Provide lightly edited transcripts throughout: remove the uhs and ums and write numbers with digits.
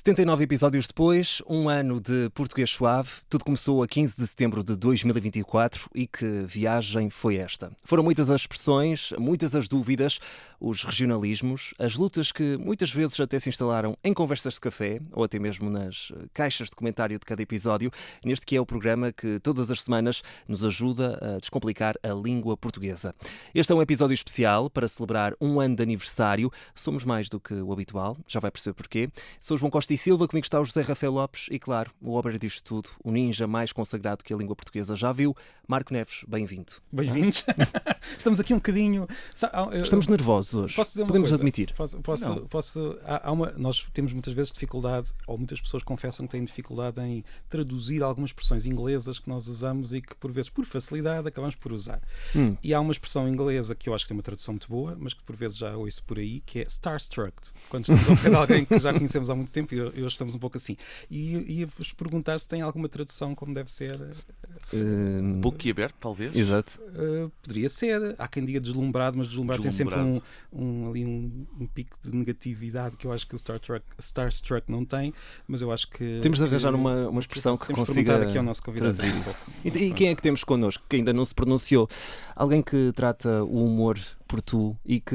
79 episódios depois, um ano de português suave, tudo começou a 15 de setembro de 2024 e que viagem foi esta? Foram muitas as expressões, muitas as dúvidas, os regionalismos, as lutas que muitas vezes até se instalaram em conversas de café ou até mesmo nas caixas de comentário de cada episódio, neste que é o programa que todas as semanas nos ajuda a descomplicar a língua portuguesa. Este é um episódio especial para celebrar um ano de aniversário. Somos mais do que o habitual, já vai perceber porquê. Sou João Costa e Silva, comigo está o José Rafael Lopes e, claro, o obra disto tudo, o ninja mais consagrado que a língua portuguesa já viu, Marco Neves, bem-vindo. Bem-vindos. Estamos aqui um bocadinho... Estamos nervosos hoje, podemos admitir. Nós temos muitas vezes dificuldade, ou muitas pessoas confessam que têm dificuldade em traduzir algumas expressões inglesas que nós usamos e que, por vezes, por facilidade, acabamos por usar. E há uma expressão inglesa que eu acho que tem uma tradução muito boa, mas que, por vezes, já ouço por aí, que é starstruck. Quando estamos a ouvir alguém que já conhecemos há muito tempo e hoje estamos um pouco assim. E ia-vos perguntar se tem alguma tradução como deve ser. Boquiaberto, talvez? Exato. Poderia ser. Há quem diga deslumbrado, mas deslumbrado tem sempre um pico de negatividade que eu acho que o Starstruck não tem, mas eu acho que... Temos de arranjar uma expressão que consiga aqui ao nosso convidado trazer isso. E quem é que temos connosco, que ainda não se pronunciou? Alguém que trata o humor por tu e que,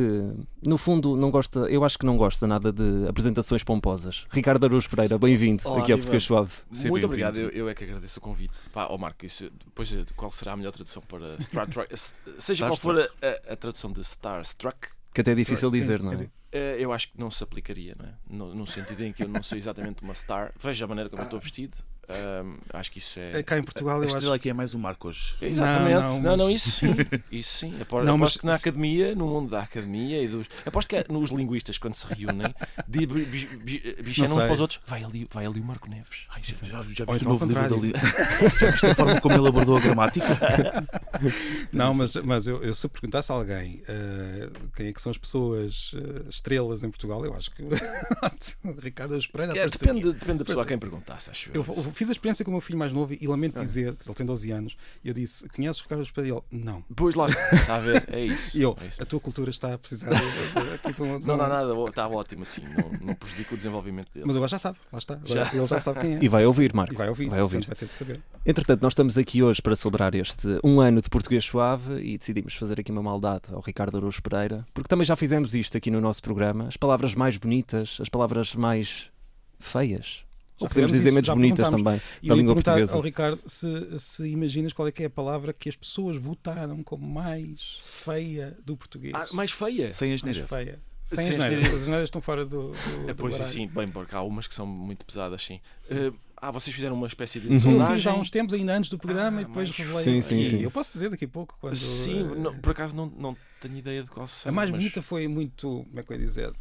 no fundo, não gosta, eu acho que não gosta nada de apresentações pomposas. Ricardo Araújo Pereira, bem-vindo aqui ao Português Suave. Muito obrigado, eu é que agradeço o convite. Marco, depois qual será a melhor tradução para Star Trek? Seja qual for a tradução de Starstruck, que até é difícil dizer, não é? Eu acho que não se aplicaria, não é? No sentido em que eu não sou exatamente uma star. Veja a maneira como eu estou vestido. Acho que isso é... Cá em Portugal a estrela aqui é mais o Marco hoje. Exatamente. Não, isso sim. Aposto que na academia, no mundo da academia e dos... Aposto que nos linguistas, quando se reúnem, bichanam uns para os outros. Vai ali o Marco Neves. Ai, já viste o novo livro dali. Já viste a forma como ele abordou a gramática? Não, mas eu se perguntasse a alguém quem é que são as pessoas estrelas em Portugal, eu acho que o Ricardo Pereira depende da pessoa a quem perguntasse, acho eu. Eu fiz a experiência com o meu filho mais novo e lamento dizer que ele tem 12 anos e eu disse, conheces o Ricardo Pereira? E ele, não. Pois lá, está a ver, é isso. E eu, é isso. A tua cultura está a precisar Não dá nada, está ótimo assim, não prejudica o desenvolvimento dele. Mas agora já sabe, lá está. Ele já sabe quem é. E vai ouvir, Marco. Vai ouvir. Portanto, vai ter de saber. Entretanto, nós estamos aqui hoje para celebrar este um ano de português suave e decidimos fazer aqui uma maldade ao Ricardo Araújo Pereira, porque também já fizemos isto aqui no nosso programa. As palavras mais bonitas, as palavras mais feias. Ou podemos dizer menos bonitas também, da língua portuguesa. Ao Ricardo, se imaginas qual é que é a palavra que as pessoas votaram como mais feia do português. Mais feia? Sem asneiras. Sem asneiras. As asneiras estão fora do pois sim, bem, porque há umas que são muito pesadas, sim. Vocês fizeram uma espécie de sondagem? Eu fiz já há uns tempos, ainda antes do programa, e depois revelei. Sim. Eu posso dizer daqui a pouco. Quando... Sim, por acaso não tenho ideia de qual são. A mais bonita foi muito... Como é que eu ia dizer?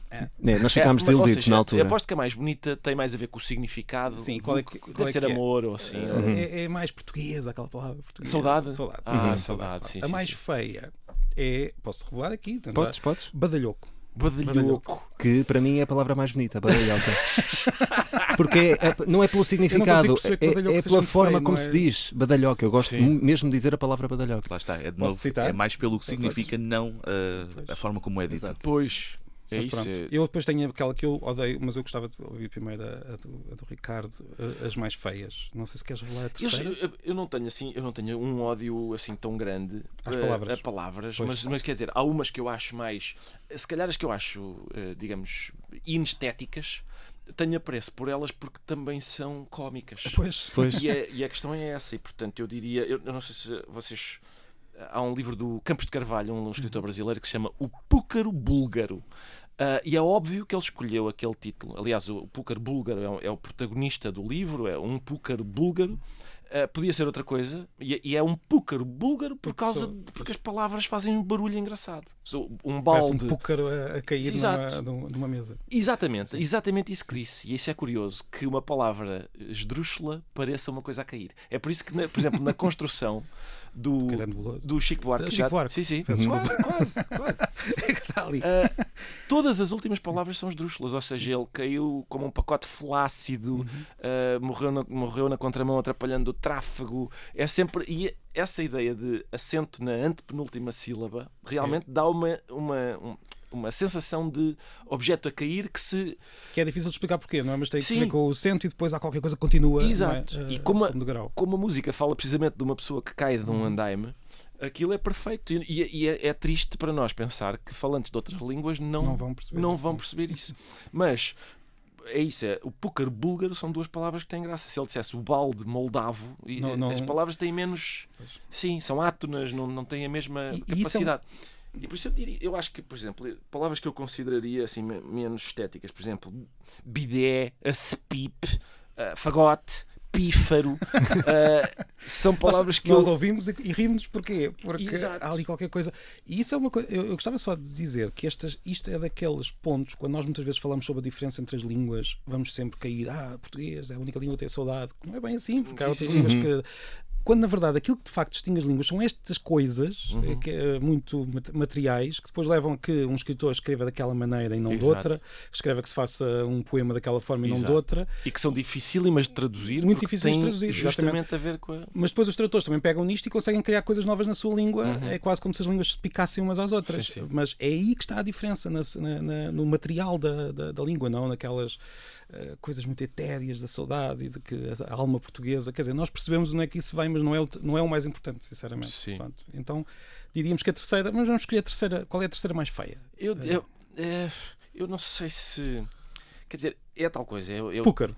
Nós ficámos desiludidos na altura. Eu aposto que a mais bonita tem mais a ver com o significado. Sim, deve ser amor ou assim. É mais portuguesa, aquela palavra portuguesa. Saudade? Saudade, sim. A mais feia é... Posso revelar aqui? Podes. Badalhoco. Que para mim é a palavra mais bonita, badalhoca. Porque não é pelo significado, é pela forma como se diz badalhoca. Eu gosto mesmo de dizer a palavra badalhoca. Lá está, é mais pelo que significa, não a forma como é dita. Pois. É isso. Eu depois tenho aquela que eu odeio, mas eu gostava de ouvir primeiro a do Ricardo, as mais feias. Não sei se queres revelar a terceira. Eu não tenho um ódio assim tão grande a palavras, mas quer dizer, há umas que eu acho mais, se calhar as que eu acho, digamos, inestéticas, tenho apreço por elas porque também são cómicas. Pois. E a questão é essa, e portanto eu diria, eu não sei se vocês... Há um livro do Campos de Carvalho, um escritor brasileiro, que se chama O Púcaro Búlgaro. E é óbvio que ele escolheu aquele título. Aliás, o Púcaro Búlgaro é o protagonista do livro, é um púcaro búlgaro. Podia ser outra coisa, e é um púcaro búlgaro porque as palavras fazem um barulho engraçado. Um balde. Parece um púcaro a cair numa mesa. Exatamente isso que disse. E isso é curioso, que uma palavra esdrúxula pareça uma coisa a cair. É por isso que, por exemplo, na construção do Chico Buarque. Sim. Quase. Todas as últimas palavras são esdrúxulas, ou seja, ele caiu como um pacote flácido, morreu na contramão atrapalhando o tráfego. É sempre... E essa ideia de acento na antepenúltima sílaba realmente dá uma sensação de objeto a cair que é difícil de explicar porquê, não é? Mas tem que Sim. ver com o centro e depois há qualquer coisa que continua. Exato. Não é? E como degrau. a música fala precisamente de uma pessoa que cai de um andaime, aquilo é perfeito. E é triste para nós pensar que falantes de outras línguas não vão perceber isso. Mas é isso, o púcaro búlgaro são duas palavras que têm graça. Se ele dissesse o balde moldavo, as palavras têm menos. Sim, são átonas, não têm a mesma capacidade. E por isso eu acho que, por exemplo, palavras que eu consideraria assim, menos estéticas, por exemplo, bidé, acepip, fagote, pífaro, são palavras que nós ouvimos e rimos porquê? Porque Exato. há ali qualquer coisa. E isso é uma coisa. Eu gostava só de dizer que isto é daqueles pontos, quando nós muitas vezes falamos sobre a diferença entre as línguas, vamos sempre cair, português é a única língua que tem saudade. Não é bem assim, porque há outras línguas que. Quando, na verdade, aquilo que de facto distingue as línguas são estas coisas muito materiais que depois levam a que um escritor escreva daquela maneira e não de outra, que escreva que se faça um poema daquela forma e não de outra. E que são dificílimas de traduzir, muito difíceis de traduzir, justamente a ver com a... Mas depois os tradutores também pegam nisto e conseguem criar coisas novas na sua língua. É quase como se as línguas se picassem umas às outras. Sim. Mas é aí que está a diferença no material da língua, não naquelas coisas muito etéreas da saudade e de que a alma portuguesa, quer dizer, nós percebemos onde é que isso vai, mas não é o mais importante, sinceramente. Sim. Pronto. Então diríamos que a terceira, mas vamos escolher a terceira. Qual é a terceira mais feia? Eu não sei se... Quer dizer, é tal coisa. Púcaro.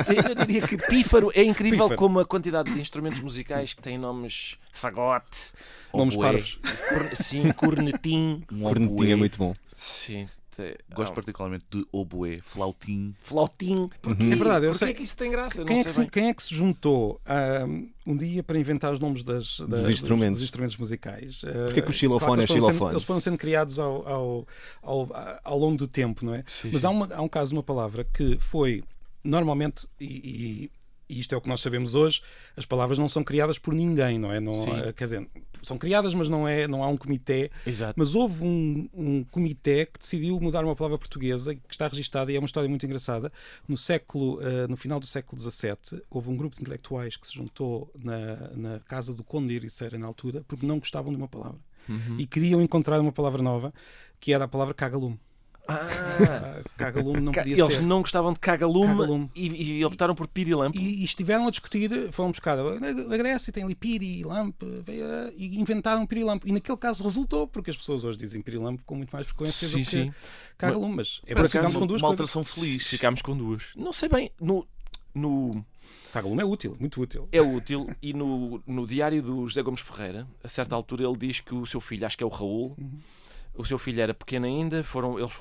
Eu diria que pífaro é incrível como a quantidade de instrumentos musicais que têm nomes fagote, nomes parvos. Sim, cornetim. Cornetim é muito bom. Sim. Gosto particularmente de oboé, flautim. Porque, é verdade, eu porque sei. É que isso tem graça? Quem é que se juntou um dia para inventar os nomes dos instrumentos musicais? Porque é que o xilofone é xilofone? Eles foram sendo criados ao longo do tempo, não é? Sim, mas há um caso de uma palavra que foi normalmente, e isto é o que nós sabemos hoje, as palavras não são criadas por ninguém, não é? Quer dizer, são criadas, mas não há um comitê. Exato. Mas houve um comitê que decidiu mudar uma palavra portuguesa que está registada, e é uma história muito engraçada. No final do século XVII, houve um grupo de intelectuais que se juntou na casa do Conde de Ericeira, na altura, porque não gostavam de uma palavra. E queriam encontrar uma palavra nova, que era a palavra cagalume. Cagalume não podia ser. Eles não gostavam de cagalume. E optaram por pirilampo. E estiveram a discutir, foram buscar a Grécia, tem ali piri, lampo, e inventaram pirilampo. E naquele caso resultou, porque as pessoas hoje dizem pirilampo com muito mais frequência do que cagalume. Mas por acaso, ficámos com duas uma alteração feliz. Ficámos com duas. Não sei bem, cagalume é útil, muito útil. É útil, e no diário do José Gomes Ferreira, a certa altura ele diz que o seu filho, acho que é o Raul, o seu filho era pequeno ainda, eles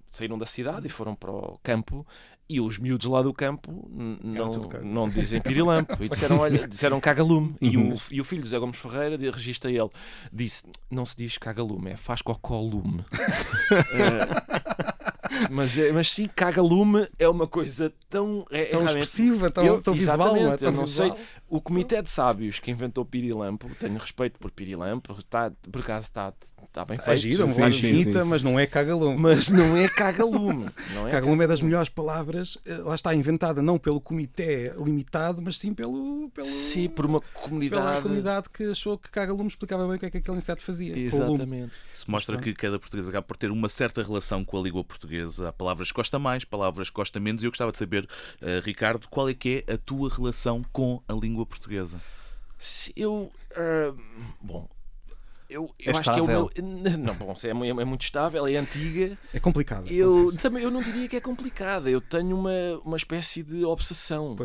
saíram da cidade e foram para o campo, e os miúdos lá do campo não dizem pirilampo, e disseram cagalume. E o filho de José Gomes Ferreira registra ele, disse, não se diz cagalume, faz cocolume. Mas sim, cagalume é uma coisa tão expressiva, tão visual. Eu não sei. O Comitê de Sábios que inventou pirilampo, tenho respeito por pirilampo, por acaso está bem feito. Gira, uma voz bonita, mas não é cagalume. Cagalume é das melhores palavras, lá está, inventada não pelo comitê limitado, mas sim por uma comunidade. Pela comunidade que achou que cagalume explicava bem o que é que aquele inseto fazia. Exatamente. Isso mostra que cada português acaba por ter uma certa relação com a língua portuguesa. Há palavras que gosta mais, palavras que gosta menos, e eu gostava de saber, Ricardo, qual é que é a tua relação com a língua portuguesa? Eu acho que é o meu... Não, bom, é muito estável, é antiga. É complicado. Eu não diria que é complicada. Eu tenho uma espécie de obsessão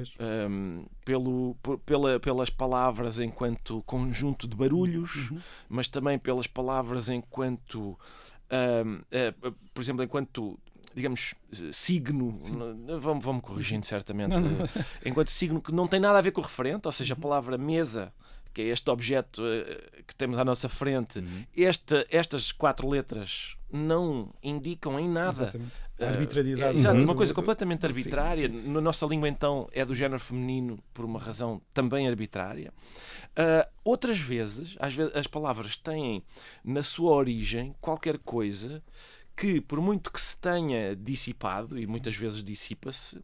pelas palavras enquanto conjunto de barulhos, mas também pelas palavras enquanto... por exemplo, enquanto... digamos, signo, vamos corrigindo certamente, enquanto signo que não tem nada a ver com o referente, ou seja, a palavra mesa, que é este objeto que temos à nossa frente, estas 4 letras não indicam em nada arbitrariedade. Exato, uma coisa completamente arbitrária. Sim. Na nossa língua, então, é do género feminino por uma razão também arbitrária. Outras vezes, às vezes, as palavras têm na sua origem qualquer coisa que, por muito que se tenha dissipado, e muitas vezes dissipa-se,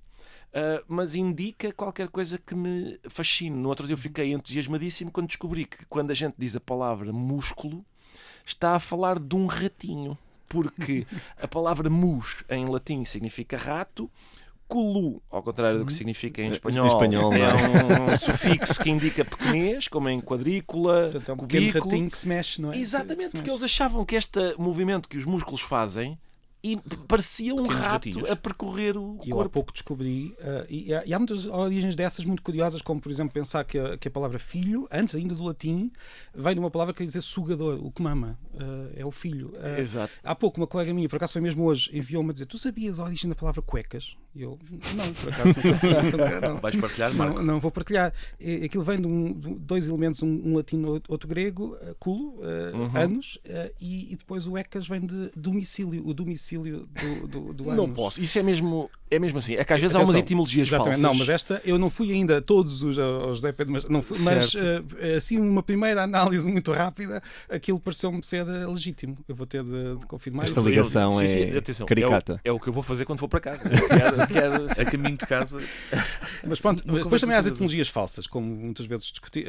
mas indica qualquer coisa que me fascine. No outro dia eu fiquei entusiasmadíssimo quando descobri que, quando a gente diz a palavra músculo, está a falar de um ratinho. porque a palavra mus em latim significa rato, culu, ao contrário do que significa em espanhol, é um sufixo que indica pequenez, como em quadrícula, portanto, é um cubículo. pequeno ratinho que se mexe, não é? Exatamente, porque eles achavam que este movimento que os músculos fazem e parecia um Pequenos rato ratinhos. a percorrer o Eu há corpo. pouco descobri, e há muitas origens dessas muito curiosas, como por exemplo pensar que a palavra filho, antes ainda do latim, vem de uma palavra que quer dizer sugador, o que mama, é o filho. Exato. Há pouco uma colega minha, por acaso foi mesmo hoje, enviou-me a dizer: tu sabias a origem da palavra cuecas? E eu, não, por acaso não. Vais partilhar, Marco? Não vou partilhar. Aquilo vem de dois elementos, um latino, outro grego, culo, anos, e depois o ecas vem de domicílio, o domicílio do anos. Não posso. Isso é mesmo assim. É que às vezes há umas etimologias Exatamente. falsas. Não, mas esta, eu não fui ainda a todos os ao José Pedro, mas, não fui, mas assim, uma primeira análise muito rápida, aquilo pareceu-me ser legítimo. Eu vou ter de confirmar. Esta ligação Atenção, caricata. É o que eu vou fazer quando for para casa. A caminho de casa. Mas pronto, depois conversa também há as curiosa. etimologias falsas, como muitas vezes discuti.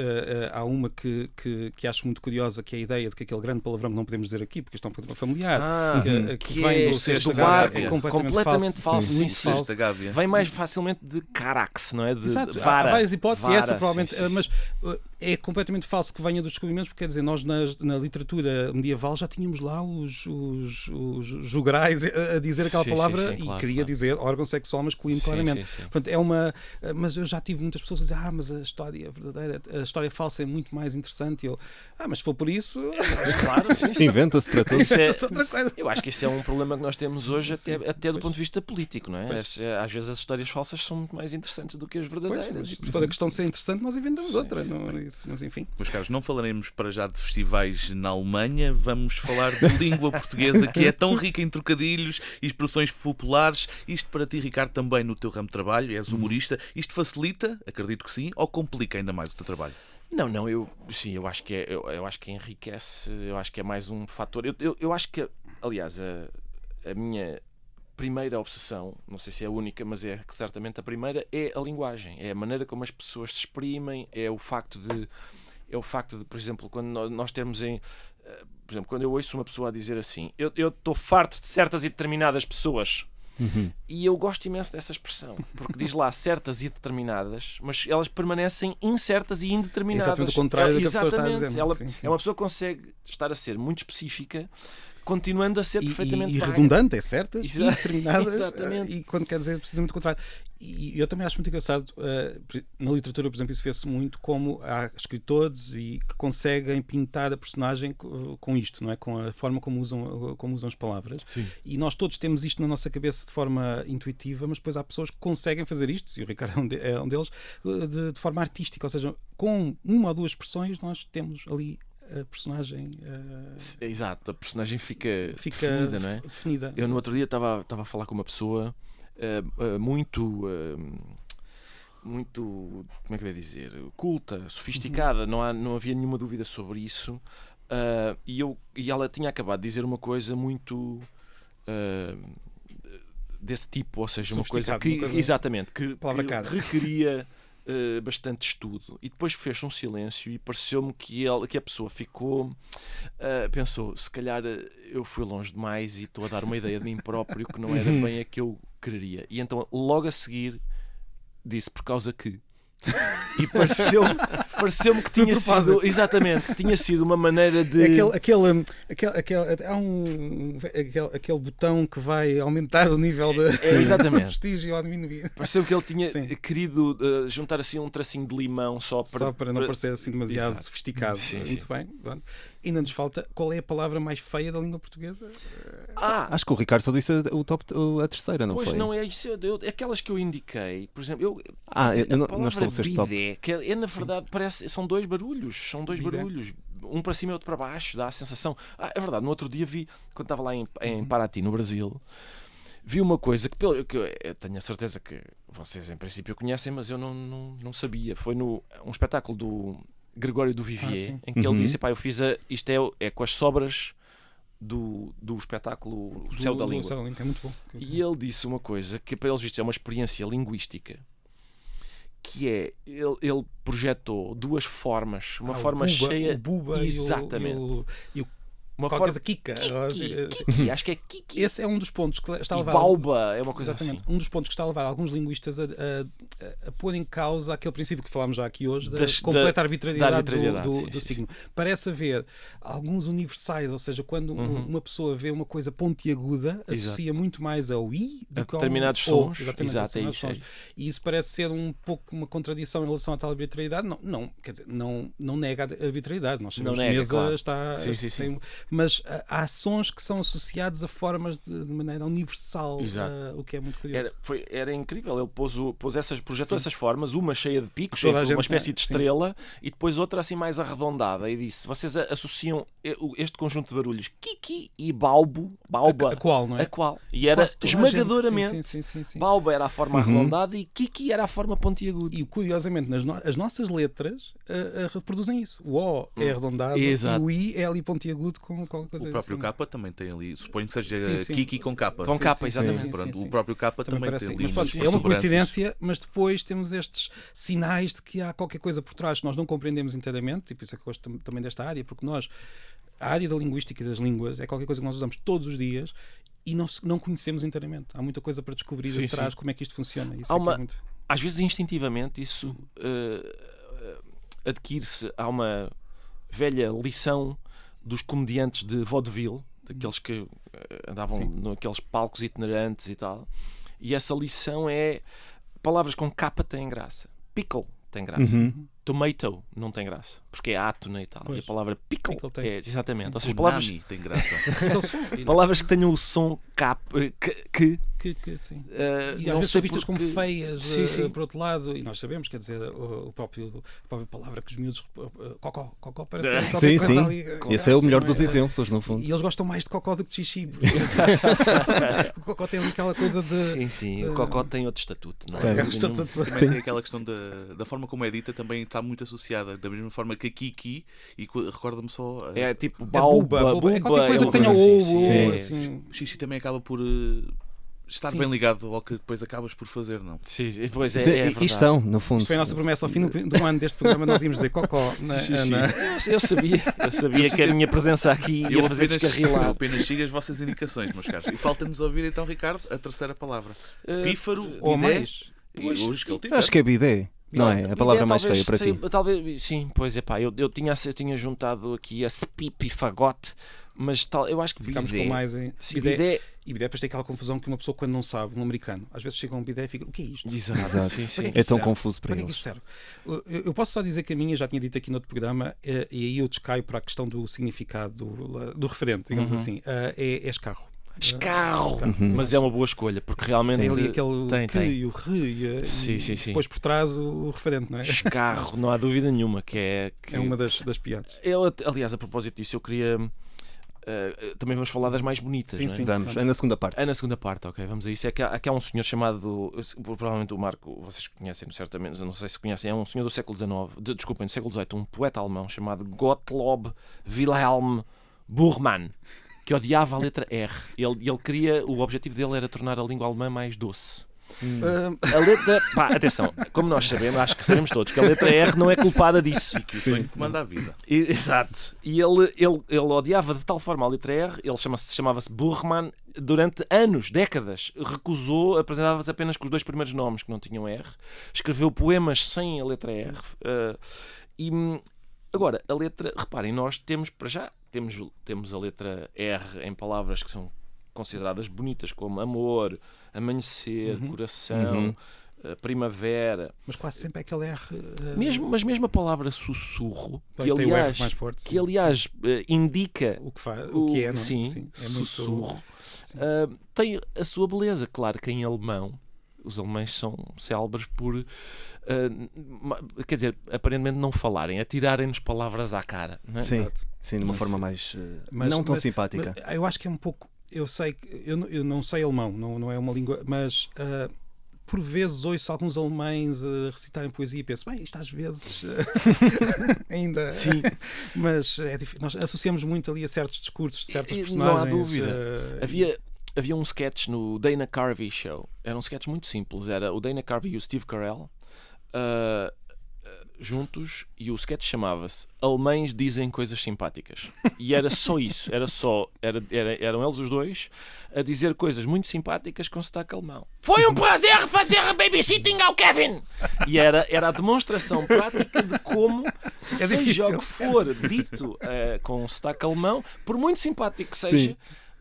Há uma que acho muito curiosa, que é a ideia de que aquele grande palavrão que não podemos dizer aqui, porque isto é um problema familiar, que vem do do Gávea, bar, é completamente falso. muito Sim, falso. Da Gávea. Vem mais facilmente de carax, não é? De Exato, vara. há várias hipóteses, e Vara, essa provavelmente, sim. mas é completamente falso que venha dos descobrimentos, porque quer dizer, nós na literatura medieval já tínhamos lá os jugrais a dizer aquela Sim, palavra sim, e claro, queria claro. dizer órgão sexual masculino, Sim, claramente. sim, sim. Portanto, mas eu já tive muitas pessoas a dizer: mas a história verdadeira, a história falsa é muito mais interessante. E eu, mas se for por isso, Claro, sim. Inventa-se para tudo. Isso é- inventa-se outra coisa. Eu acho que esse é um problema que nós temos hoje, até do ponto de vista político, não é? Às vezes as histórias falsas são muito mais interessantes do que as Pois, verdadeiras. mas se for a questão de ser interessante, nós inventamos outra. sim, não, mas enfim. Meus caros, não falaremos para já de festivais na Alemanha, vamos falar de língua portuguesa, que é tão rica em trocadilhos e expressões populares. Isto para ti, Ricardo, também no teu ramo de trabalho, és humorista. Isto facilita, acredito que sim, ou complica ainda mais o teu trabalho? Não, eu acho que eu acho que enriquece, eu acho que é mais um fator. Eu acho que, aliás, a minha primeira obsessão, não sei se é a única, mas é certamente a primeira, é a linguagem, é a maneira como as pessoas se exprimem, é o facto de, por exemplo, quando nós temos por exemplo, quando eu ouço uma pessoa a dizer assim: eu estou farto de certas e determinadas pessoas. E eu gosto imenso dessa expressão, porque diz lá certas e determinadas, mas elas permanecem incertas e indeterminadas. Exatamente o contrário do que a pessoa está a dizer. Exatamente. É uma pessoa que consegue estar a ser muito específica, continuando a ser perfeitamente e vaga. redundante, é certas, e Exato. determinadas, Exatamente. e quando quer dizer precisamente o contrário. E eu também acho muito engraçado, na literatura, por exemplo, isso vê-se muito, como há escritores que conseguem pintar a personagem com isto, não é? Com a forma como usam as palavras. Sim. E nós todos temos isto na nossa cabeça de forma intuitiva, mas depois há pessoas que conseguem fazer isto, e o Ricardo é um deles, de forma artística, ou seja, com uma ou duas expressões nós temos ali a personagem Exato, a personagem fica definida, não é? definida. Eu no outro dia estava a falar com uma pessoa muito, como é que eu ia dizer, culta, sofisticada, não havia nenhuma dúvida sobre isso, e ela tinha acabado de dizer uma coisa muito desse tipo, ou seja, uma coisa que, exatamente, que requeria bastante estudo, e depois fez um silêncio e pareceu-me que a pessoa ficou, pensou: se calhar eu fui longe demais e estou a dar uma ideia de mim próprio que não era bem a que eu quereria. E então logo a seguir disse: por causa que. E pareceu-me que tinha sido, exatamente, que tinha sido uma maneira de aquele botão que vai aumentar o nível de exatamente. prestígio ou diminuir. Pareceu que ele tinha querido juntar assim um tracinho de limão só para não parecer assim demasiado Exato. sofisticado. Muito bem. Ainda nos falta: qual é a palavra mais feia da língua portuguesa? Acho que o Ricardo só disse a terceira, não pois foi? Não é isso. Aquelas que eu indiquei, por exemplo, não palavra estabeleceste top. bidé, que na verdade são dois barulhos, barulhos, um para cima e outro para baixo, dá a sensação. É verdade, no outro dia vi, quando estava lá em Paraty, no Brasil, vi uma coisa que eu tenho a certeza que vocês em princípio conhecem, mas eu não sabia. Foi um espetáculo do Gregório do Vivier, em que ele disse: eu fiz isto é com as sobras do espetáculo O Céu da Língua. É muito bom. E ele disse uma coisa que para eles vistos é uma experiência linguística, que é, ele projetou duas formas, uma forma cheia, o buba exatamente, e o qualquer coisa Kika. Kiki, acho que é Kiki. Esse é um dos pontos que está a levar. Bauba, é uma coisa exatamente, assim. Um dos pontos que está a levar alguns linguistas a pôr em causa aquele princípio que falámos já aqui hoje da completa arbitrariedade do signo. Parece haver alguns universais, ou seja, quando uma pessoa vê uma coisa pontiaguda, associa muito mais ao I do que ao determinados sons. Exato, é isso. E isso parece ser um pouco uma contradição em relação à tal arbitrariedade. Não, quer dizer, não nega a arbitrariedade. Nós sabemos que a mesa está... Sim. Mas há sons que são associados a formas de maneira universal, o que é muito curioso. Era incrível. Ele projetou essas formas, uma cheia de picos, uma espécie de estrela, e depois outra assim mais arredondada, e disse: vocês associam este conjunto de barulhos Kiki e Bauba, a qual, não é? A qual. E era esmagadoramente. Sim. Bauba era a forma arredondada e Kiki era a forma pontiaguda. E curiosamente, as nossas letras reproduzem isso. O O é arredondado e o I é ali pontiagudo com qualquer coisa. O próprio assim. K também tem ali, suponho que seja Kiki com K. Com K, exatamente. Pronto, o próprio K também tem ali. Mas, é uma coincidência, mas depois temos estes sinais de que há qualquer coisa por trás que nós não compreendemos inteiramente, e por isso é que eu gosto também desta área, porque a área da linguística e das línguas é qualquer coisa que nós usamos todos os dias e não conhecemos inteiramente. Há muita coisa para descobrir atrás, como é que isto funciona. Isso às vezes, instintivamente, isso adquire-se. Há uma velha lição dos comediantes de vaudeville, daqueles que andavam naqueles palcos itinerantes e tal. E essa lição é: palavras com capa têm graça. Pickle tem graça. Tomato não tem graça, porque é átona e tal. E a palavra pickle é exatamente. Ou seja, palavras tem graça. palavras que tenham o som sim. E às vezes são vistas como feias, por outro lado, e nós sabemos, quer dizer, a própria palavra que os miúdos cocó parece sim. Coisa ali, esse é o melhor dos exemplos, no fundo. E eles gostam mais de cocó do que de xixi. O cocó tem aquela coisa de... Sim, o cocó tem outro estatuto, não é? Também tem aquela questão da forma como é dita, também está muito associada, da mesma forma que a Kiki, e recorda-me só... É tipo Bauba, é qualquer coisa que tenha ovo. O xixi também acaba por... estar bem ligado ao que depois acabas por fazer, não? Sim, depois é verdade. Isto são, no fundo. Isto foi a nossa promessa ao fim do ano deste programa, nós íamos dizer cocó. Eu sabia que a minha presença aqui ia fazer descarrilar. Eu apenas sigo as vossas indicações, meus caros. E falta-nos ouvir então, Ricardo, a terceira palavra. Pífaro, ou mais. Acho que é bidé. Não é? A palavra mais feia para ti. Talvez, sim, pois é pá. Eu tinha juntado aqui a spip e fagote, mas eu acho que ficámos com mais em bidé. E bidé depois tem aquela confusão que uma pessoa, quando não sabe, um americano, às vezes chega a um bidé e fica: o que é isto? Exato. Sim. É tão confuso para que eles. Isto serve? Eu posso só dizer que a minha já tinha dito aqui no outro programa, e aí eu descaio para a questão do significado do referente, digamos assim, é escarro. Escarro! Mas é uma boa escolha, porque realmente tem ali aquele tem. E o re, sim. depois por trás o referente, não é? Escarro, não há dúvida nenhuma que é uma das piadas. Aliás, a propósito disso, eu queria também vamos falar das mais bonitas, não é? Sim, vamos. É na segunda parte. É na segunda parte, ok, vamos a isso. Aqui há um senhor chamado, provavelmente o Marco, vocês conhecem certamente, eu não sei se conhecem, é um senhor do século XIX, desculpem, do século XVIII, um poeta alemão chamado Gottlob Wilhelm Burman, que odiava a letra R. Ele queria, o objetivo dele era tornar a língua alemã mais doce. A letra, atenção, como nós sabemos, acho que sabemos todos que a letra R não é culpada disso. E que o sonho comanda a vida. Exato. E ele odiava de tal forma a letra R, ele chamava-se Burman, durante anos, décadas, recusou, apresentava-se apenas com os dois primeiros nomes que não tinham R, escreveu poemas sem a letra R. Agora, a letra, reparem, nós temos a letra R em palavras que são consideradas bonitas, como amor, amanhecer, coração, primavera. Mas quase sempre é aquele R. Mas mesmo a palavra sussurro, que aliás indica o que é, não é? Sim, é sussurro. Tem a sua beleza. Claro que em alemão, os alemães são célebres por, quer dizer, aparentemente não falarem, atirarem-nos palavras à cara. Não é? Sim, de uma forma mais não tão simpática. Eu acho que é um pouco. Eu sei que eu não sei alemão, não é uma língua, mas por vezes ouço alguns alemães recitarem poesia e penso, bem, isto às vezes ainda. Sim. Mas é difícil. Nós associamos muito ali a certos discursos de certos personagens. Não há dúvida. Havia um sketch no Dana Carvey Show. Era um sketch muito simples. Era o Dana Carvey e o Steve Carell juntos e o sketch chamava-se Alemães Dizem Coisas Simpáticas. E era só isso. Eram eles os dois a dizer coisas muito simpáticas com sotaque alemão. Foi um prazer fazer babysitting ao Kevin! E era a demonstração prática de como, seja o que for dito com sotaque alemão, por muito simpático que seja,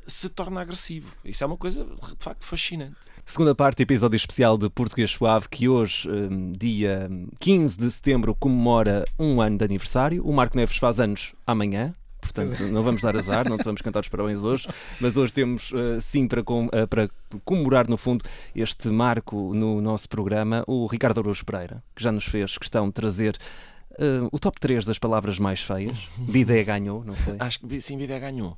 se torna agressivo. Isso é uma coisa, de facto, fascinante. Segunda parte, episódio especial de Português Suave, que hoje, dia 15 de setembro, comemora um ano de aniversário. O Marco Neves faz anos amanhã, portanto não vamos dar azar, não te vamos cantar os parabéns hoje, mas hoje temos sim para comemorar no fundo este marco no nosso programa, o Ricardo Araújo Pereira, que já nos fez questão de trazer o top 3 das palavras mais feias. Bidé ganhou, não foi? Acho que sim, Bidé ganhou.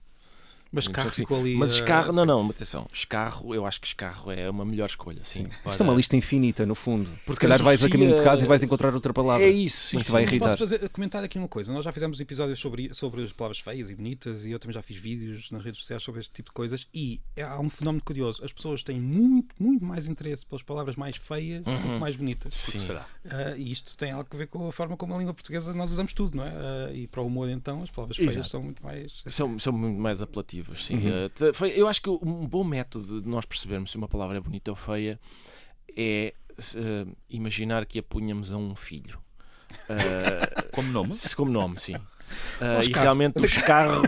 Mas Escarro ficou ali. Mas Escarro, não, atenção. Escarro, eu acho que Escarro é uma melhor escolha. Sim. Isto é uma lista infinita, no fundo. Porque se calhar vais a caminho de casa e vais encontrar outra palavra. É isso, sim. Te vai irritar. Posso comentar aqui uma coisa. Nós já fizemos episódios sobre as palavras feias e bonitas, e eu também já fiz vídeos nas redes sociais sobre este tipo de coisas. E há um fenómeno curioso. As pessoas têm muito, muito mais interesse pelas palavras mais feias do que mais bonitas. Sim. E isto tem algo a ver com a forma como a língua portuguesa nós usamos tudo, não é? E para o humor, então, as palavras feias são muito mais. São muito mais apelativas, sim. Eu acho que um bom método de nós percebermos se uma palavra é bonita ou feia é imaginar que a punhamos a um filho. Como nome? Como nome, sim. E realmente o escarro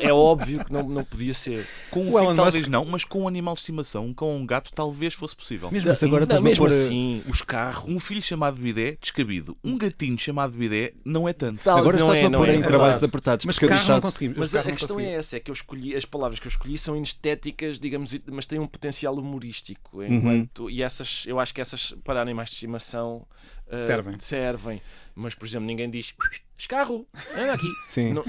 é óbvio que não podia ser. Com um filho talvez não, mas com um animal de estimação, com um gato talvez fosse possível. Mesmo assim, agora mesmo assim, o escarro. Um filho chamado Bidé, descabido. Um gatinho chamado Bidé não é tanto. Agora estás-me a pôr em trabalhos apertados. Mas carro não conseguimos. Mas a questão é essa, é que eu escolhi, as palavras que eu escolhi são inestéticas, digamos, mas têm um potencial humorístico. E essas, eu acho que essas para animais de estimação servem. Mas, por exemplo, ninguém diz escarro, anda aqui.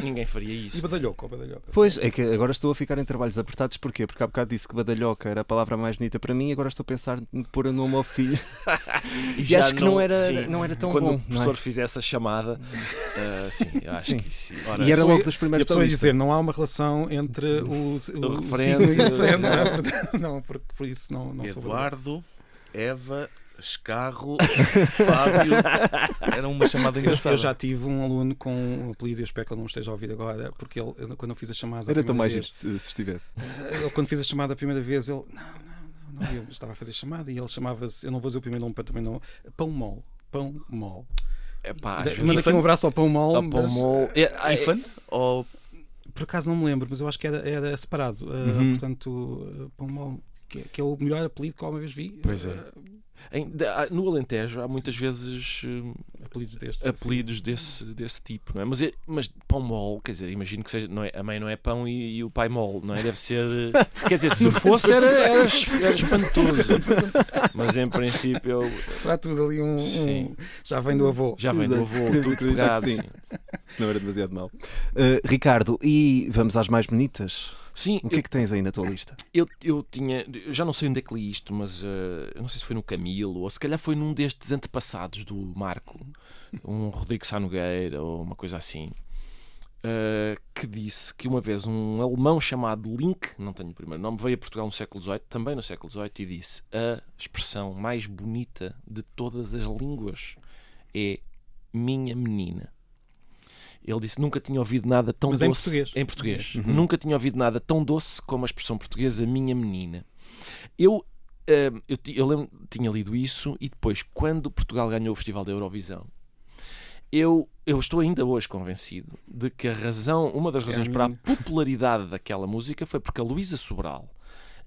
Ninguém faria isso. E badalhoca. Pois, é que agora estou a ficar em trabalhos apertados. Porquê? Porque há bocado disse que badalhoca era a palavra mais bonita para mim e agora estou a pensar em pôr o nome ao filho. e acho que não era tão quando bom. Quando o professor fizesse a chamada, eu acho que sim. E era logo dos primeiros. E a pessoa dizer, não há uma relação entre o referendo e o referendo. Não, por isso não sou Eduardo, Eva... Escarro, Fábio. Era uma chamada engraçada. Eu já tive um aluno com um apelido, eu espero que ele não esteja a ouvir agora, porque ele, quando eu fiz a chamada. Era tão mais se estivesse. Quando fiz a chamada a primeira vez, ele. Não, eu estava a fazer chamada e ele chamava-se. Eu não vou dizer o primeiro nome para também não. Pão Mol. Manda aqui um abraço ao Pão Mol. Ifan? Ou. Por acaso não me lembro, mas eu acho que era separado. Portanto, Pão Mol, que é o melhor apelido que eu uma vez vi. Pois é. No Alentejo há muitas vezes apelidos desse tipo, não é? Mas pão mol, quer dizer, imagino que seja, não é, a mãe não é pão e o pai mol, não é? Deve ser, quer dizer, se fosse era espantoso, mas em princípio será tudo ali já vem do avô, tudo pegado, sim. Se não era demasiado mal. Ricardo, e vamos às mais bonitas? Sim, o que é que tens aí na tua lista? Eu já não sei onde é que li isto, mas eu não sei se foi no Camilo ou se calhar foi num destes antepassados do Marco, um Rodrigo Sá Nogueira ou uma coisa assim, que disse que uma vez um alemão chamado Link, não tenho o primeiro nome, veio a Portugal no século XVIII, também no século XVIII, e disse: a expressão mais bonita de todas as línguas é minha menina. Ele disse: nunca tinha ouvido nada tão doce. Em português. Nunca tinha ouvido nada tão doce como a expressão portuguesa minha menina. Eu lembro, tinha lido isso, e depois, quando Portugal ganhou o Festival da Eurovisão, eu estou ainda hoje convencido de que uma das razões para a popularidade daquela música foi porque a Luísa Sobral,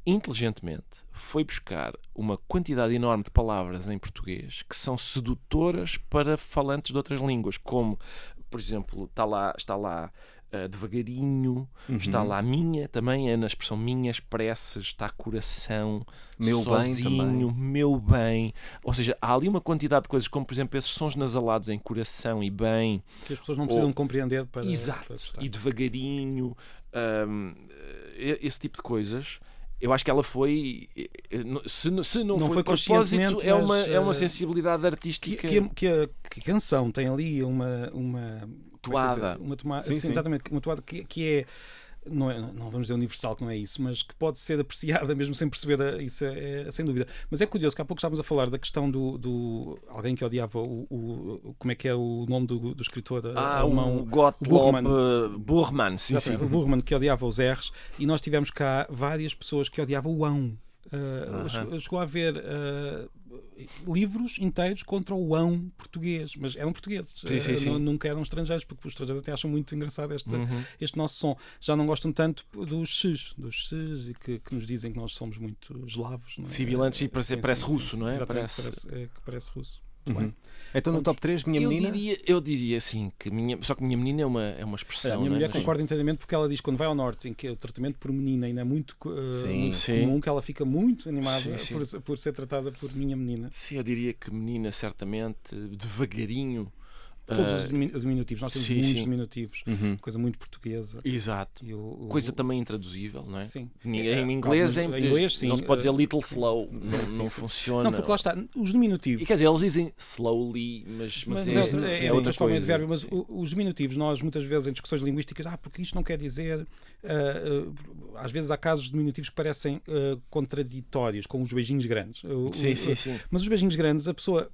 inteligentemente, foi buscar uma quantidade enorme de palavras em português que são sedutoras para falantes de outras línguas, como, por exemplo, está lá devagarinho, está lá minha, também é na expressão minha, expressa, está coração, meu sozinho, bem meu bem. Ou seja, há ali uma quantidade de coisas, como por exemplo esses sons nasalados em coração e bem, que as pessoas não precisam compreender para. Exato, para e devagarinho, esse tipo de coisas. Eu acho que ela foi, se não foi propósito, é uma sensibilidade artística. Que a canção tem ali uma toada. Sim, exatamente, uma toada que é não vamos dizer universal, que não é isso, mas que pode ser apreciada mesmo sem perceber, isso é sem dúvida. Mas é curioso que há pouco estávamos a falar da questão do alguém que odiava como é que é o nome do escritor alemão? O Gottlob Burman. Sim. O Burman, que odiava os R's, e nós tivemos cá várias pessoas que odiavam o ão. Chegou a haver livros inteiros contra o ão português, mas eram portugueses, nunca eram estrangeiros, porque os estrangeiros até acham muito engraçado este nosso som. Já não gostam tanto dos X e que nos dizem que nós somos muito eslavos, não é? Sibilantes, e parece russo, não é? Parece russo. Então no top 3, Minha Menina? Eu diria assim, só que Minha Menina é uma expressão. A minha mulher concorda inteiramente, porque ela diz que quando vai ao norte, em que o tratamento por menina ainda é muito comum, que ela fica muito animada por ser tratada por Minha Menina. Sim, eu diria que Menina, certamente, devagarinho. Todos os diminutivos, nós temos muitos diminutivos, coisa muito portuguesa. Exato. Coisa também intraduzível, não é? Sim. Em inglês, não se pode dizer little slow, não funciona. Não, porque lá está, os diminutivos. E quer dizer, eles dizem slowly, mas é outra forma de verbo, mas os diminutivos, nós muitas vezes em discussões linguísticas, porque isto não quer dizer. Às vezes há casos de diminutivos que parecem contraditórios, como os beijinhos grandes. Sim. Mas os beijinhos grandes, a pessoa,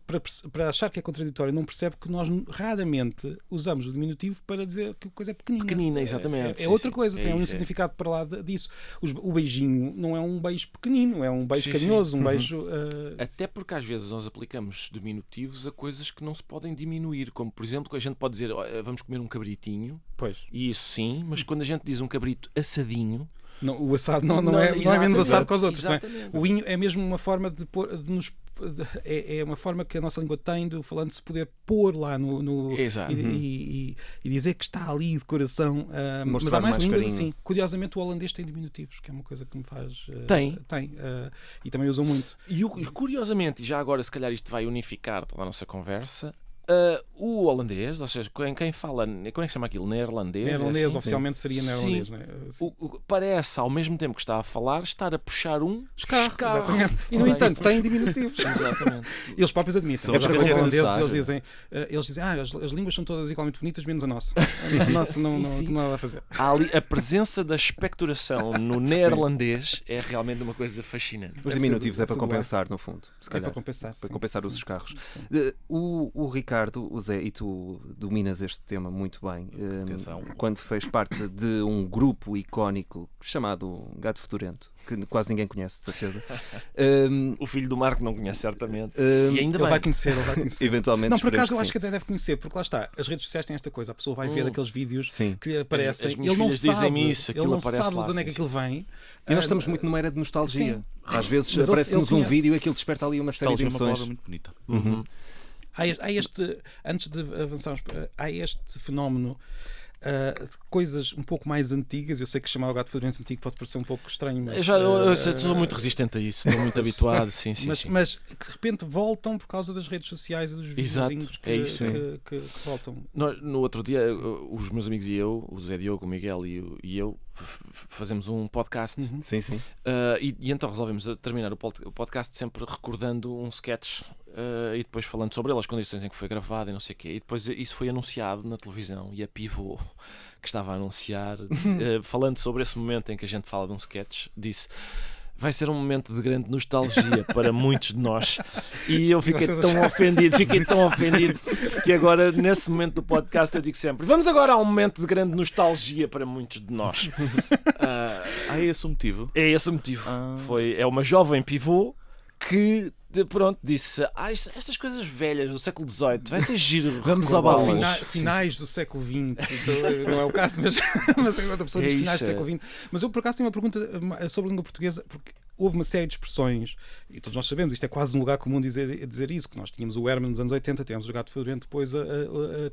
para achar que é contraditório, não percebe que nós raramente usamos o diminutivo para dizer que a coisa é pequenina. Pequenina, exatamente. É outra coisa, tem um significado para lá disso. O beijinho não é um beijo pequenino, é um beijo carinhoso, um beijo... Até porque às vezes nós aplicamos diminutivos a coisas que não se podem diminuir, como por exemplo, a gente pode dizer vamos comer um cabritinho, e isso sim, mas quando a gente diz um cabrito assadinho, não, o assado não é menos assado que os outros. Não é? O inho é mesmo uma forma de nos... É uma forma que a nossa língua tem do falante se poder pôr lá e dizer que está ali de coração. Mas há mais línguas assim. Curiosamente, o holandês tem diminutivos, que é uma coisa que me faz. Tem. E também usam muito. E curiosamente, e já agora se calhar isto vai unificar toda a nossa conversa. O holandês, ou seja, quem fala, como é que se chama aquilo? Neerlandês? Neerlandês, assim? Oficialmente seria neerlandês, não é? Parece, ao mesmo tempo que está a falar, estar a puxar um escarro. E no entanto, têm diminutivos. Exatamente. Eles próprios admitem. Eles dizem, as línguas são todas igualmente bonitas, menos a nossa. A nossa não há nada a fazer. A presença da expectoração no neerlandês é realmente uma coisa fascinante. Os diminutivos é para compensar, no fundo. Se calhar. É para compensar os escarros. O Ricardo, o Zé, e tu dominas este tema muito bem. Quando fez parte de um grupo icónico chamado Gato Fedorento, que quase ninguém conhece, de certeza. O filho do Marco não conhece, certamente. E ainda ele vai conhecer. Eventualmente. Não, por acaso eu acho que até deve conhecer, porque lá está, as redes sociais têm esta coisa, a pessoa vai ver aqueles vídeos que lhe aparecem, ele não sabe de onde é que aquilo vem. E nós estamos muito numa era de nostalgia. Às vezes aparece-nos um vídeo e aquilo desperta ali uma série de emoções. É uma muito bonita. Antes de avançarmos, há este fenómeno de coisas um pouco mais antigas. Eu sei que chamar o Gato Fedorento antigo pode parecer um pouco estranho, mas eu sou muito resistente a isso, estou muito habituado. Mas que de repente voltam por causa das redes sociais e dos videozinhos que voltam. No outro dia, os meus amigos e eu, o Zé Diogo, o Miguel e eu, fazemos um podcast. E então resolvemos terminar o podcast sempre recordando um sketch e depois falando sobre ele, as condições em que foi gravado e não sei o quê. E depois isso foi anunciado na televisão e a Pivô, que estava a anunciar, falando sobre esse momento em que a gente fala de um sketch, disse: vai ser um momento de grande nostalgia para muitos de nós. E eu fiquei tão ofendido que agora, nesse momento do podcast, eu digo sempre: vamos agora a um momento de grande nostalgia para muitos de nós. É esse o motivo? É esse o motivo. É uma jovem pivô que disse: estas coisas velhas do século XVIII vai ser giro. Vamos ao balão. Finais do século XX, então, não é o caso, mas outra pessoa diz finais do século XX. Mas eu por acaso tenho uma pergunta sobre a língua portuguesa, porque houve uma série de expressões, e todos nós sabemos, isto é quase um lugar comum dizer isso, que nós tínhamos o Herman nos anos 80, tínhamos o Gato Fedorento depois a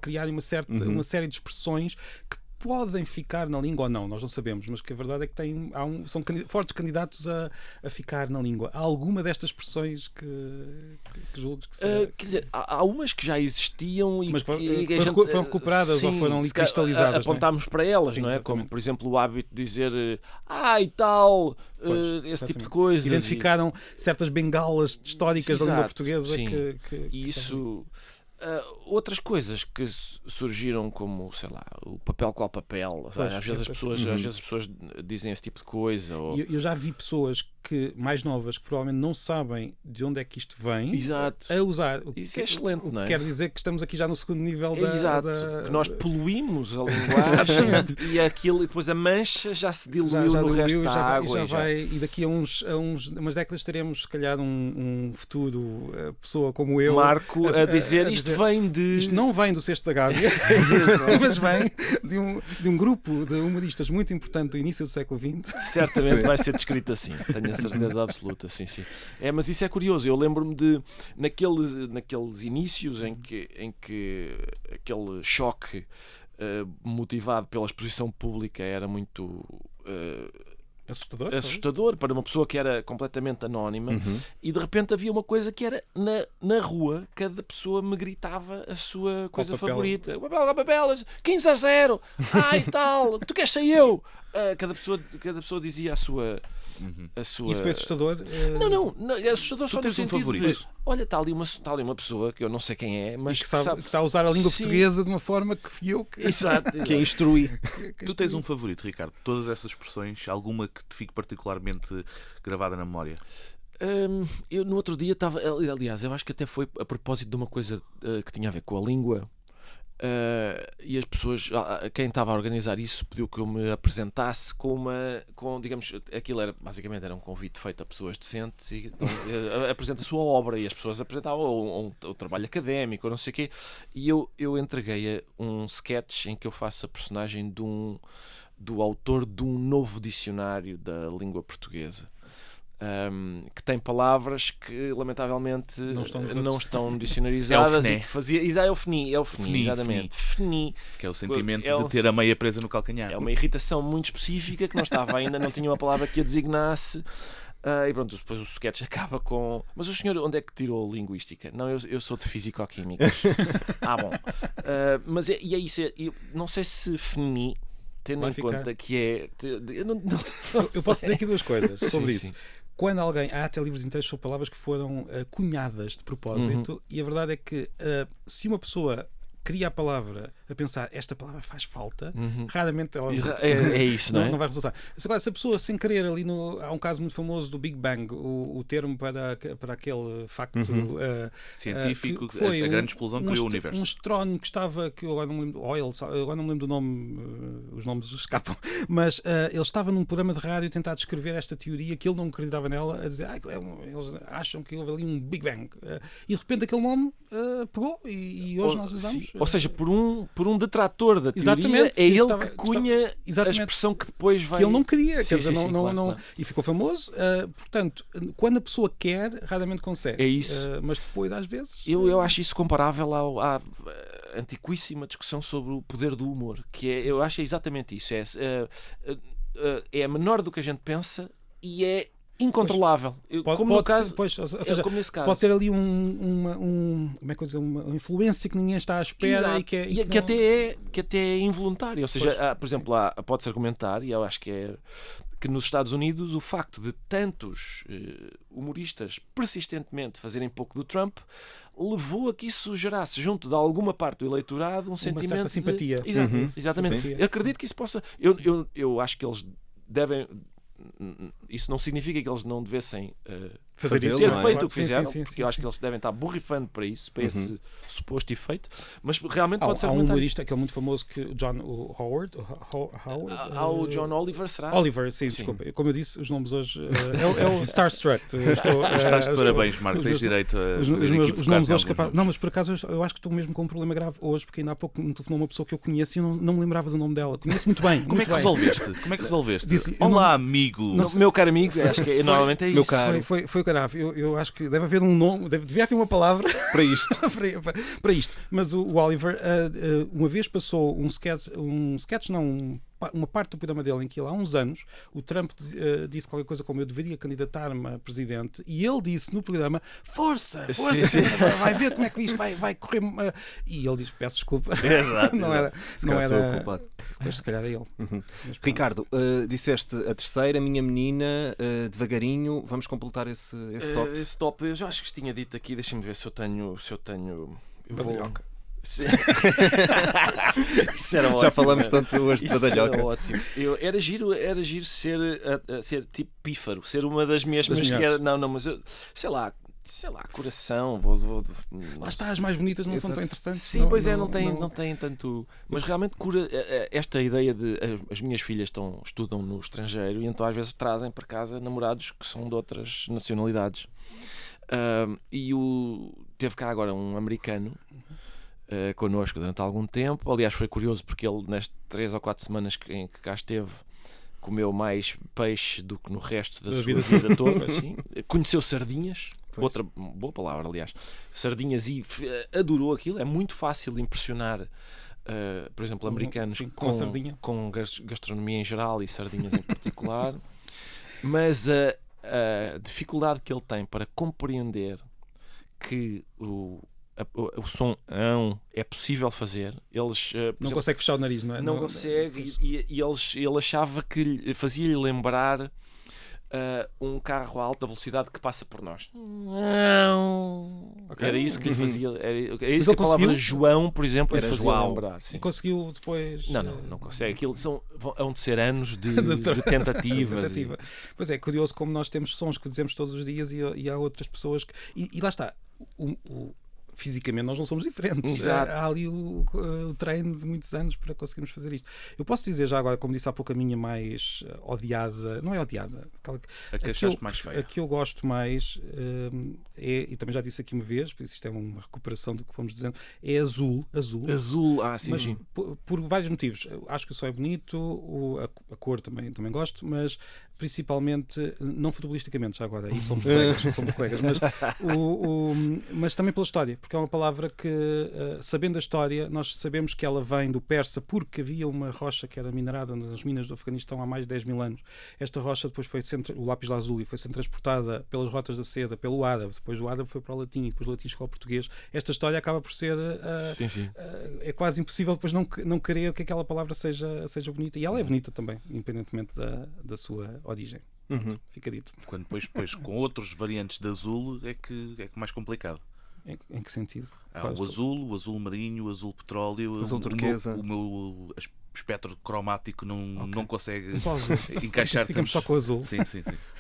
criar uma série de expressões que podem ficar na língua ou não, nós não sabemos, mas que a verdade é que são fortes candidatos a ficar na língua. Há alguma destas expressões que julgo que quer dizer, há umas que já existiam e mas foram recuperadas ou foram ali cristalizadas. Apontámos para elas, não é? Exatamente. Como, por exemplo, o hábito de dizer e tal, esse tipo de coisas. Identificaram certas bengalas históricas da língua portuguesa. E isso... Outras coisas que surgiram, como, sei lá, o papel qual papel. Pois, às vezes as pessoas dizem esse tipo de coisa. Ou... Eu já vi pessoas mais novas que provavelmente não sabem de onde é que isto vem. Exato. A usar. Isso é excelente, não é? Quer dizer que estamos aqui já no segundo nível Exato. Que nós poluímos a linguagem e aquilo, e depois a mancha já se diluiu no resto da água. E daqui a umas décadas teremos, se calhar, um futuro pessoa como eu, Marco, a dizer isto vem de... Isto não vem do Cesto da Gávea, mas vem de um grupo de humoristas muito importante do início do século XX. Certamente vai ser descrito assim, tenho a certeza absoluta, sim. Mas isso é curioso, eu lembro-me de, naqueles inícios em que aquele choque motivado pela exposição pública era muito... assustador para uma pessoa que era completamente anónima, e de repente havia uma coisa que era na rua, cada pessoa me gritava a sua coisa favorita. O papel, 15-0, e tal, tu queres ser eu? Cada pessoa dizia a sua... Isso foi assustador? Não, é assustador só no sentido de... Olha, está ali uma pessoa que eu não sei quem é, mas que está a usar a língua portuguesa de uma forma que fui eu que a instruí. Tu tens um favorito, Ricardo? Todas essas expressões, alguma que te fique particularmente gravada na memória? Eu no outro dia estava... Aliás, eu acho que até foi a propósito de uma coisa que tinha a ver com a língua. E as pessoas, quem estava a organizar isso pediu que eu me apresentasse digamos, aquilo basicamente era um convite feito a pessoas decentes, e então, apresenta a sua obra, e as pessoas apresentavam o trabalho académico ou não sei o quê, e eu entreguei um sketch em que eu faço a personagem do autor de um novo dicionário da língua portuguesa. Que tem palavras que lamentavelmente não estão dicionarizadas, é e que fazia... É o fni, exatamente. Fni, que é o sentimento de ter a meia presa no calcanhar. É uma irritação muito específica que não estava ainda, não tinha uma palavra que a designasse. E pronto, depois o sketch acaba com... Mas o senhor onde é que tirou linguística? Não, eu sou de físico-químicas. Bom. Mas é isso. Eu não sei se fni, tendo em conta que é... Eu posso dizer aqui duas coisas sobre isso. Sim. Quando há até livros inteiros sobre palavras que foram cunhadas de propósito, e a verdade é que se uma pessoa cria a palavra a pensar esta palavra faz falta, raramente ela é isso, não é? Não vai resultar. Agora, se a pessoa sem querer ali há um caso muito famoso do Big Bang, o termo para aquele facto científico, que foi a grande explosão que criou o universo. Um astrónomo que estava, que eu agora não me lembro, agora não me lembro do nome, os nomes escapam, mas ele estava num programa de rádio a tentar descrever esta teoria que ele não acreditava nela, a dizer eles acham que houve ali um Big Bang, e de repente aquele nome pegou, e hoje nós usamos. Ou seja, por um detrator da teoria, exatamente, é ele que cunha a expressão que depois vai... Que ele não queria, sim, quer dizer, claro. E ficou famoso. Portanto, quando a pessoa quer, raramente consegue. É isso. Mas depois, às vezes... Eu acho isso comparável à antiquíssima discussão sobre o poder do humor, que eu acho exatamente isso. É menor do que a gente pensa e é incontrolável. Como nesse caso. Pode ter ali como é que dizer, uma influência que ninguém está à espera. Que até é involuntária. Ou seja, por exemplo, pode-se argumentar, e eu acho que nos Estados Unidos o facto de tantos humoristas persistentemente fazerem pouco do Trump levou a que isso gerasse junto de alguma parte do eleitorado um sentimento certa de simpatia. Exatamente. Sim. Eu acredito que isso possa... Eu acho que eles devem... Isso não significa que eles não devessem ter feito o que fizeram, porque eu acho sim. que eles devem estar borrifando para isso, para esse suposto efeito, mas realmente pode ser há um humorista que é muito famoso, que o John Howard. O John Oliver, será? Oliver, sim, desculpa. Como eu disse, os nomes hoje é o Starstruck. Estás de parabéns, Marco, tens direito a os nomes hoje capaz. Não, mas por acaso eu acho que estou mesmo com um problema grave hoje, porque ainda há pouco me telefonou uma pessoa que eu conheço e eu não me lembrava do nome dela. Conheço muito bem. Como é que resolveste? Disse, olá, amigo. Meu caro amigo, acho que normalmente é isso. Foi grave. Eu acho que deve haver um nome, devia haver uma palavra para isto. para isto. Mas o Oliver uma vez passou uma parte do programa dele em que ele, há uns anos, o Trump disse qualquer coisa como eu deveria candidatar-me a presidente, e ele disse no programa, força, sim. vai ver como é que isto vai correr. E ele disse, peço desculpa. Exato. não era o culpado. Mas se calhar é ele. Ricardo, disseste a terceira, minha menina, devagarinho, vamos completar esse top. Esse top, eu já acho que tinha dito aqui, deixa-me ver se eu tenho Badalhoca. Sim. Isso era ótimo. Já falamos tanto hoje de badalhoca. Era ótimo. Era giro ser tipo pífaro, ser uma das mesmas que era. Não, mas eu, sei lá, coração. Lá está, as mais bonitas não são tão interessantes. Sim, pois é, não tem tanto. Mas realmente cura esta ideia de as minhas filhas estudam no estrangeiro e então às vezes trazem para casa namorados que são de outras nacionalidades. E teve cá agora um americano connosco durante algum tempo. Aliás, foi curioso porque ele, nestas 3 ou 4 semanas em que cá esteve, comeu mais peixe do que no resto da sua vida toda. Assim. Conheceu sardinhas, outra boa palavra, aliás, sardinhas, e adorou aquilo. É muito fácil impressionar, por exemplo, americanos com gastronomia em geral e sardinhas em particular. Mas a dificuldade que ele tem para compreender que o som é possível fazer. Eles não consegue fechar o nariz, não é? Não consegue, e ele achava que fazia-lhe lembrar um carro a alta velocidade que passa por nós. Okay. Era isso que lhe fazia. Era isso que a palavra João, por exemplo, lhe fazia lembrar. Sim. E conseguiu depois. Não consegue. Aquilo vão de ser anos de tentativas. Pois é, curioso como nós temos sons que dizemos todos os dias e há outras pessoas que. E lá está. Fisicamente nós não somos diferentes. Exato. Há ali o treino de muitos anos para conseguirmos fazer isto. Eu posso dizer já agora, como disse há pouco, a minha mais odiada, não é odiada, a que achaste mais feia. A que eu gosto mais e também já disse aqui uma vez, por isso isto é uma recuperação do que fomos dizendo, é azul, sim, mas, sim. Por vários motivos. Acho que o som é bonito, a cor também gosto, mas principalmente, não futebolisticamente já agora, aí somos colegas, mas também pela história, porque é uma palavra que, sabendo a história, nós sabemos que ela vem do persa porque havia uma rocha que era minerada nas minas do Afeganistão há mais de 10 mil anos. Esta rocha depois o lápis lazuli foi sendo transportada pelas rotas da seda, pelo árabe, depois do árabe foi para o latim e depois do latim chegou ao português. Esta história acaba por ser é quase impossível depois não querer que aquela palavra seja bonita, e ela é bonita também, independentemente da sua origem. Fica dito. Quando depois com outros variantes de azul é que mais complicado. Em que sentido? O azul marinho, o azul petróleo, azul turquesa. O meu espectro cromático não consegue encaixar. Ficamos só com o azul. Sim.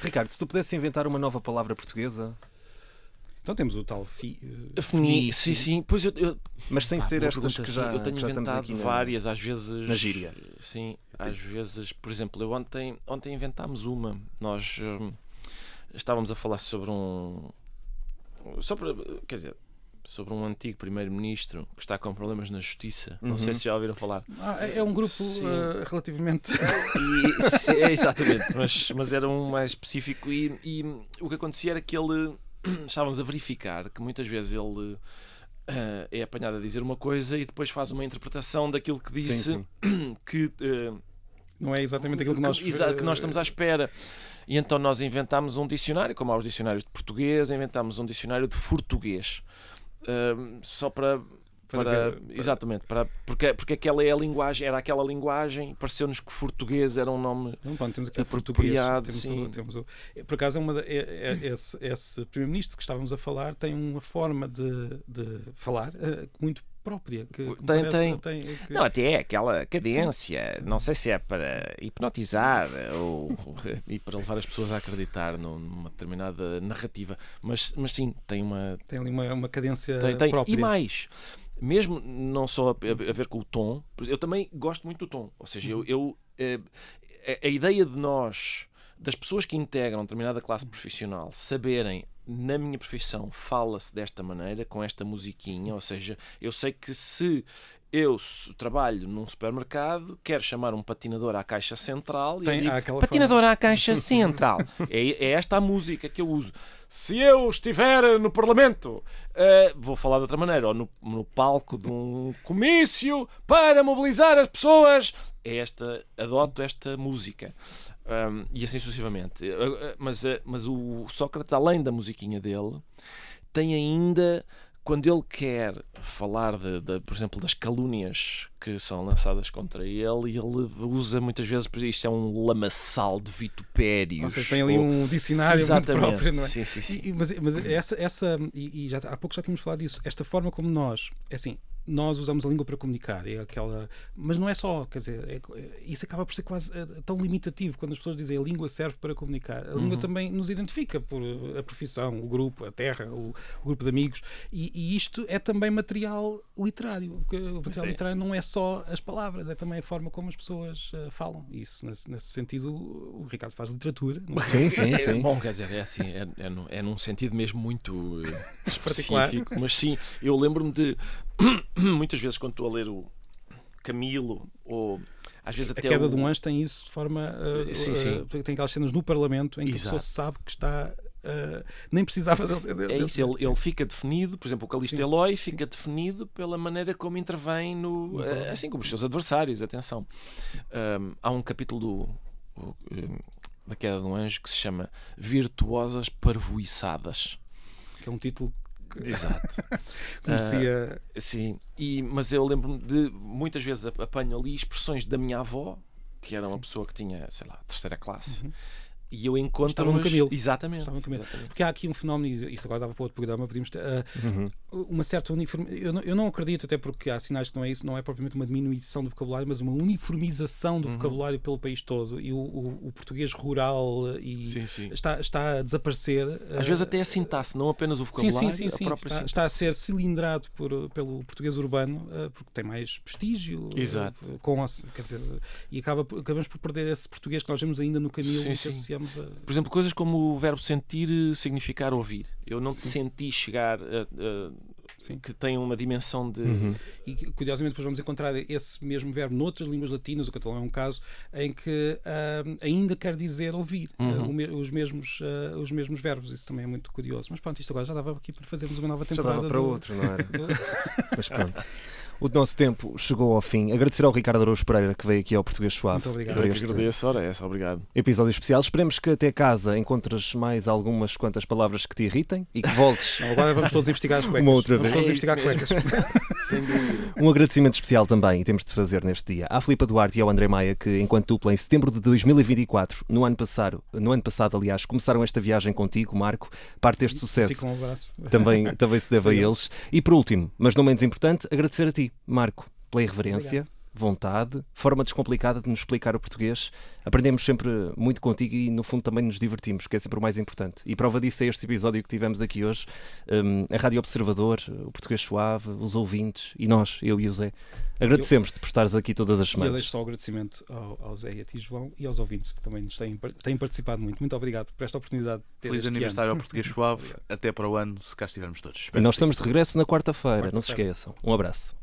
Ricardo, se tu pudesse inventar uma nova palavra portuguesa. Então temos o tal fini. Sim. Pois mas sem ser estas que já eu tenho inventado várias, às vezes na gíria. Sim, às vezes, por exemplo, eu ontem inventámos uma. Nós estávamos a falar sobre sobre um antigo primeiro-ministro que está com problemas na justiça. Não sei se já ouviram falar. É um grupo relativamente... Exatamente, mas era um mais específico e o que acontecia era que ele... Estávamos a verificar que muitas vezes ele é apanhado a dizer uma coisa e depois faz uma interpretação daquilo que disse que... não é exatamente aquilo que nós estamos à espera. E então nós inventámos um dicionário, como há os dicionários de português, inventámos um dicionário de português. Só exatamente, porque aquela é a linguagem, era aquela linguagem, pareceu-nos que português era um nome temos aqui apropriado. Por acaso esse primeiro-ministro que estávamos a falar tem uma forma de falar muito própria. Não, até é aquela cadência, não sei se é para hipnotizar ou e para levar as pessoas a acreditar numa determinada narrativa, mas sim, tem ali uma cadência própria. E mais, mesmo não só a ver com o tom, eu também gosto muito do tom, ou seja, a ideia de das pessoas que integram determinada classe profissional saberem, na minha profissão fala-se desta maneira, com esta musiquinha, ou seja, eu sei que se eu trabalho num supermercado, quero chamar um patinador à caixa central e eu digo, patinador à caixa central. É esta a música que eu uso. Se eu estiver no Parlamento, vou falar de outra maneira, ou no palco de um comício para mobilizar as pessoas, adoto esta música. E assim sucessivamente. Mas o Sócrates, além da musiquinha dele, tem ainda quando ele quer falar, por exemplo, das calúnias que são lançadas contra ele usa muitas vezes, isto é um lamaçal de vitupérios. Ou seja, tem ali um dicionário muito próprio, não é? Sim, sim, sim. Mas já, há pouco já tínhamos falado disso, esta forma como nós usamos a língua para comunicar, mas não é só, quer dizer, isso acaba por ser quase tão limitativo quando as pessoas dizem a língua serve para comunicar. A língua também nos identifica por a profissão, o grupo, a terra, o grupo de amigos, e isto é também material literário. O material literário não é só as palavras, é também a forma como as pessoas falam. Isso, nesse sentido, o Ricardo faz literatura. Não é? Sim. Bom, quer dizer, é assim, é num sentido mesmo muito específico, mas sim, eu lembro-me de muitas vezes quando estou a ler o Camilo, ou às vezes até a Queda de um Anjo tem isso de forma sim. Tem aquelas cenas no Parlamento em que a pessoa sabe que está nem precisava é isso, ele fica definido, por exemplo, o Calixto Eloy fica definido pela maneira como intervém assim como os seus adversários. Atenção, há um capítulo da Queda de um Anjo que se chama Virtuosas Parvoiçadas, que é um título. Exato. Conhecia. Sim, mas eu lembro-me de muitas vezes apanho ali expressões da minha avó, que era uma pessoa que tinha, sei lá, terceira classe. E eu encontro Estava no Camilo. Exatamente. Porque há aqui um fenómeno, e isto agora dava para outro programa, podíamos ter uma certa uniformização. Eu não acredito, até porque há sinais que não é isso, não é propriamente uma diminuição do vocabulário, mas uma uniformização do vocabulário pelo país todo. E o português rural está a desaparecer. Às vezes até a sintaxe, não apenas o vocabulário, sim. a própria está a ser cilindrado pelo português urbano, porque tem mais prestígio. Exato. Quer dizer, e acabamos por perder esse português que nós vemos ainda no Camilo, que associamos. Por exemplo, coisas como o verbo sentir significar ouvir. Eu não te senti chegar que tem uma dimensão de... E curiosamente depois vamos encontrar esse mesmo verbo noutras línguas latinas, o catalão é um caso, em que ainda quer dizer ouvir os mesmos verbos. Isso também é muito curioso. Mas pronto, isto agora já dava aqui para fazermos uma nova temporada. Já dava para outro, não era? Mas pronto. O nosso tempo chegou ao fim. Agradecer ao Ricardo Araújo Pereira que veio aqui ao Português Suave. Muito obrigado. Eu que agradeço, obrigado. Episódio especial. Esperemos que até casa encontres mais algumas quantas palavras que te irritem e que voltes. Agora vamos todos investigar as cuecas. Uma outra vez. Vamos todos investigar cuecas. Sem dúvida. Um agradecimento especial também temos de fazer neste dia à Filipa Duarte e ao André Maia, que enquanto dupla em setembro de 2024, no ano passado, aliás, começaram esta viagem contigo, Marco. Parte deste sucesso Fica um abraço. também se deve a eles. E por último, mas não menos importante, agradecer a ti, Marco, pela irreverência, vontade, forma descomplicada de nos explicar o português. Aprendemos sempre muito contigo e no fundo também nos divertimos, que é sempre o mais importante. E prova disso é este episódio que tivemos aqui hoje, a Rádio Observador, o Português Suave, os ouvintes e nós, eu e o Zé. Agradecemos-te por estares aqui todas as semanas. Eu deixo só o agradecimento ao Zé e a ti, João, e aos ouvintes que também nos têm participado muito. Muito obrigado por esta oportunidade de ter Feliz aniversário ao Português Suave. Até para o ano, se cá estivermos todos. E nós estamos de regresso na quarta-feira, não se esqueçam. Um abraço.